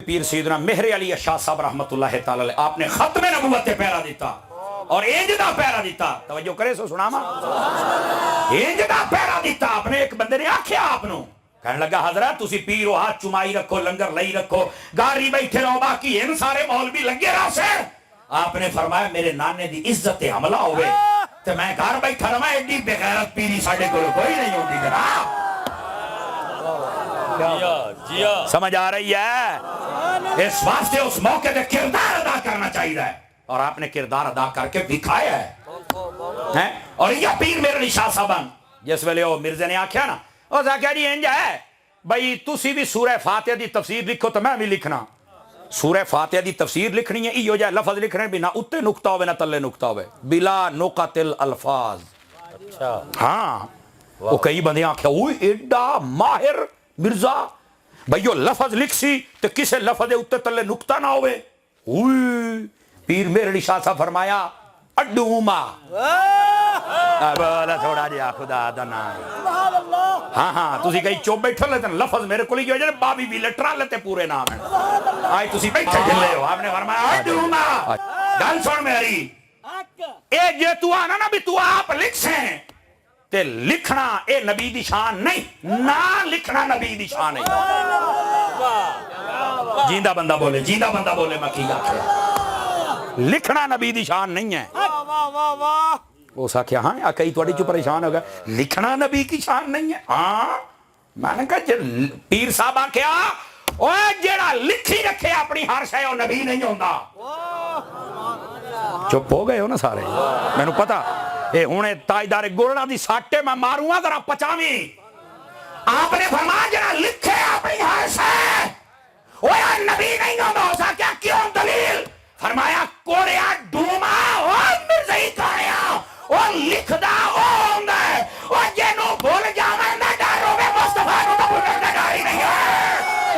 پیر سیدنا مہر علی شاہ صاحب رحمت اللہ تعالی علیہ آپ نے ختم نبوت تے پیرا دیتا اور اینج دا پیرا دیتا توجہ کرے سو سناما اینج دا پیرا دیتا آپ نے ایک بندے نے آکھیا آپ نو کہنے لگا حضرت تسی پیر ہو ہاتھ چمائی رکھو لنگر لئی رکھو گاری بیٹھے رہو باقی ان سارے مولوی لگے رہا سے آپ نے فرمایا میرے نانے دی عزت حملہ ہوئے تو میں گھر بیٹھا رہا ایڈی بغیرت پیری ساڑھے کو کوئی نہیں ہوتی جناب سمجھ آ رہی ہے اس واسطے اس موقع پہ کردار ادا کرنا چاہیے اور آپ نے کردار ادا کر کے دکھایا ہے اور یہ پیر میرے علی شاہ صاحب جس ویلے وہ مرزے نے آکھیا نا وہ کہہ جی انج ہے بھائی تسی بھی سورہ فاتحہ دی تفسیر لکھو تو میں بھی لکھنا سورہ فاتحہ دی تفسیر لکھنی ہے ایو جائے لفظ لکھنے بھی نہ اتے نکتہ ہوئے نہ تلے نکتہ ہوئے بلا نقط الالفاظ ہاں وہ کئی بندے آکھیا اوہ ایڈا ماہر مرزا بھائیو لفظ لکھ سی تو کسے لفظ اتے تلے نکتہ نہ ہوئے اوہ پیر میرے علی شاہ صاحب فرمایا اڈوما بولا تھوڑا جیا خدا دنا ہاں ہاں تسی کہیں چوب بیٹھو لیتے لفظ میرے کو لگی ہو جائے بابی بھی لٹرا لیتے پورے نام ہیں آئی تسی بیٹھے جلے ہو آپ نے فرمایا اڈوما گل سن میری اے جے تو آنا نا بھی تو آپ لکھ سیں تے لکھنا اے نبی دی شان نہیں نہ لکھنا نبی دی شان نہیں جیندہ بندہ بولے مکی آکھے لکھنا نبی دی شان نہیں ہے وہ سا کیا ہاں کئی توڑی جو پریشان ہوگا لکھنا نبی کی شان نہیں ہے ہاں میں نے کہا پیر صاحبہ کیا اوہ جیڑا لکھی رکھے اپنی ہر شے وہ نبی نہیں ہوندہ چپ ہو گئے ہو نا سارے میں نے پتا اے ہونے تاجدار گولنا دی ساٹے میں ماروں گا ذرا پچاویں آپ نے فرمایا جیڑا لکھے اپنی ہر شے وہ نبی نہیں ہوندہ ہو سا کیا کیوں دلیل فرمایا کوڑیا ڈوما اور مرزائی کھایا اور لکھدا ہوندہ ہے اور جنہوں بھول جاویں نہ ڈارو میں مصطفیٰ نو تو بھولنے نہ ڈاری نہیں ہے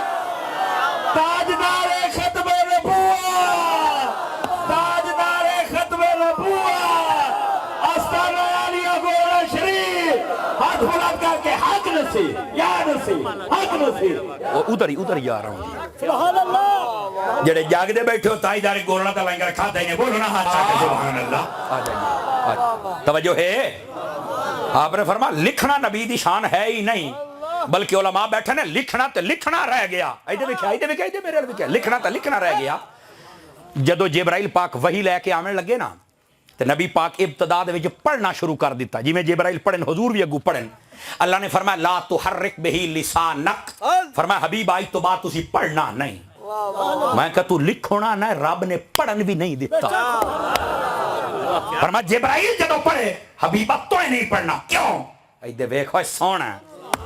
تاجدار ختم نبوت آستانہ عالیہ گولڑا شریف ہاتھ بلند کر کے حق نصیب یا نصیب حق نصیب ادھر ہی آ رہا ہوں سبحان اللہ جڑے جاگ دے بیٹھے ہو تاجدار گولنا تا لنگر کھا دیں گے بولو نا ہاتھ چاہتے سبحان اللہ آ جائیں توجہ ہے آپ نے فرمایا لکھنا نبی دی شان ہے ہی نہیں بلکہ علماء بیٹھے نے لکھنا تے لکھنا رہ گیا ایدے میرے لکھا لکھنا تے لکھنا رہ گیا جدو جبرائیل پاک وحی لے کے آمنے لگے نا تے نبی پاک ابتدا دے وچ پڑھنا شروع کر دیتا جی میں جبرائیل پڑھن حضور بھی اگو پڑھن اللہ نے فرمایا لا تحرک بہی لسانک فرمایا حبیب آئی تو بات اسی پڑھنا نہیں میں کہا تو لکھونا نہ رب نے پڑھن بھی نہیں دیتا فرمایا جبرائیل جدو پڑھے حبیبہ تو نہیں پڑھنا کیوں ایدے ویکھو سونا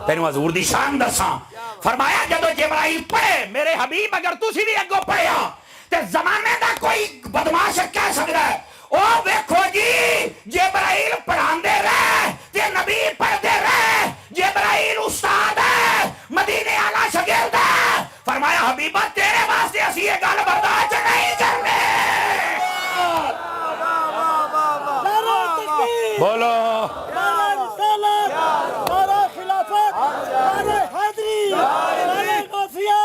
تینو حضور دی شان دساں فرمایا جدو جبرائیل پڑھے میرے حبیب اگر تسی بھی اگو پڑھیا تے زمانے دا کوئی بدماش کہہ سکتا ہے او ویکھو جی جبرائیل پڑھان دے رہے تے نبی پڑھ دے رہے جبرائیل استاد ہے مدینے آلہ شگرد ہے فرمایا حبیبہ تیرے واسطے اسی یہ گل برداشت نہیں کرنے بولو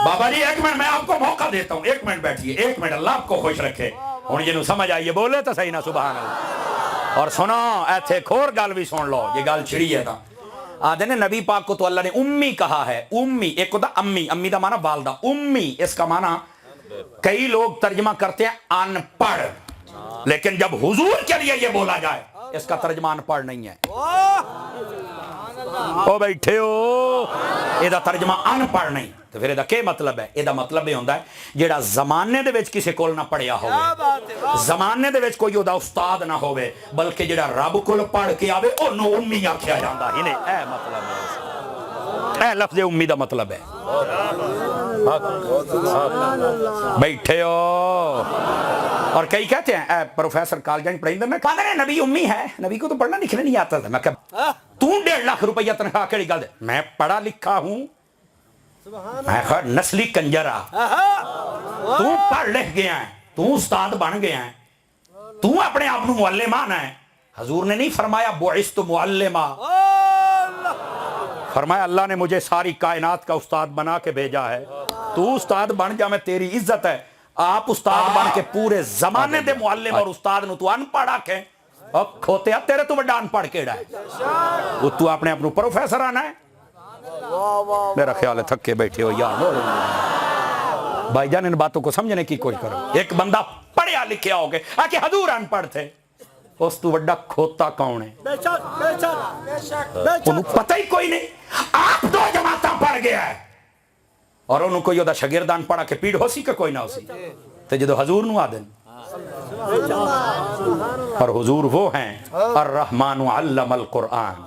بابا جی ایک منٹ میں آپ کو موقع دیتا ہوں ایک منٹ بیٹھئے ایک منٹ اللہ آپ کو خوش رکھے اور جنہوں سمجھ آئیے بولے تو صحیح نہ سبحان اللہ اور سنو ایتھے کھور گال بھی سن لو یہ گال چھڑی ہے تھا آدھے نے نبی پاک کو تو اللہ نے امی کہا ہے امی ایک ہوتا امی دا معنی والدہ امی اس کا معنی کئی لوگ ترجمہ کرتے ہیں ان پڑھ لیکن جب حضور کے لیے یہ بولا جائے اس کا ترجمہ ان پڑھ نہیں ہے او بیٹھے ہو یہ ترجمہ ان پڑھ نہیں تو پھر یہ کیا مطلب ہے یہ مطلب یہ ہوتا ہے جیڑا زمانے دے وچ کسے کول نہ پڑھیا ہوئے زمانے دے وچ کوئی ہوتا استاد نہ ہوئے بلکہ جیڑا رب کول پڑھ کے آوے او نو امی آکھیا جاندا ہی نہیں اے مطلب ہے اے لفظ امی دا مطلب ہے بیٹھے ہو اور کئی کہتے ہیں اے پروفیسر کالجن پڑھیں میں کہا میں نبی امی ہے نبی کو تو پڑھنا لکھنا نہیں آتا تھا میں کہا تو 1.5 لاکھ روپیہ تنخواہ کیڑی گل دے میں پڑھا لکھا ہوں میں کہا نسلی کنجرہ تو پڑھ لکھ گیا ہے تو استاد بن گیا ہے تو اپنے آپ نو معلم آنا ہے حضور نے نہیں فرمایا بعثت معلمہ فرمایا اللہ نے مجھے ساری کائنات کا استاد بنا کے بھیجا ہے تو استاد بن جا میں تیری عزت ہے آپ استاد بن کے پورے زمانے دے معلم اور استاد نو تو ان پڑھ آکھیں اور کھوتے تیرے تو بڑا ان پڑھ کیڑا ہے وہ تو اپنے اپنو پروفیسر آنا ہے میرا خیال ہے تھکے بیٹھے ہو یار بھائی جان ان باتوں کو سمجھنے کی کوشش کرو ایک بندہ پڑھیا لکھیا ہو گئے آکے حضور ان پڑھ تھے اس تو بڑا کھوتا کون ہے انہوں پتہ ہی کوئی نہیں آپ 2 جماعتاں پڑھ گیا ہے اور انہوں کوئی ہوتا شاگردان پڑھا کے پیڑ ہو سی کہ کوئی نہ ہو سی تو جدو حضور نو آدن اور حضور وہ ہیں الرحمن علم القرآن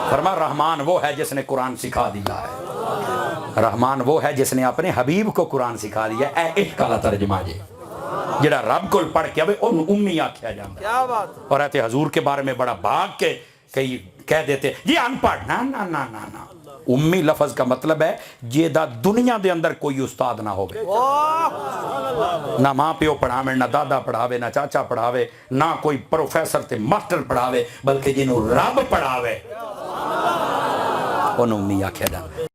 فرما رحمان وہ ہے جس نے قرآن سکھا دیا ہے رحمان وہ ہے جس نے اپنے حبیب کو قرآن سکھا دیا ہے اے عشق والا ترجمہ جی جڑا رب کو پڑھ کے ان امی آکھیا جاتا اور ایتے حضور کے بارے میں بڑا بھاگ کے کئی کہہ دیتے یہ ان پڑھ نا نا نا نا نا امی لفظ کا مطلب ہے جیدہ دنیا دے اندر کوئی استاد نہ ہوگے نہ ماں پیو پڑھاوے نہ دادا پڑھاوے نہ چاچا پڑھاوے نہ کوئی پروفیسر تے ماسٹر پڑھاوے بلکہ جنہوں رب پڑھاوے انہوں امی آکھیا جاتا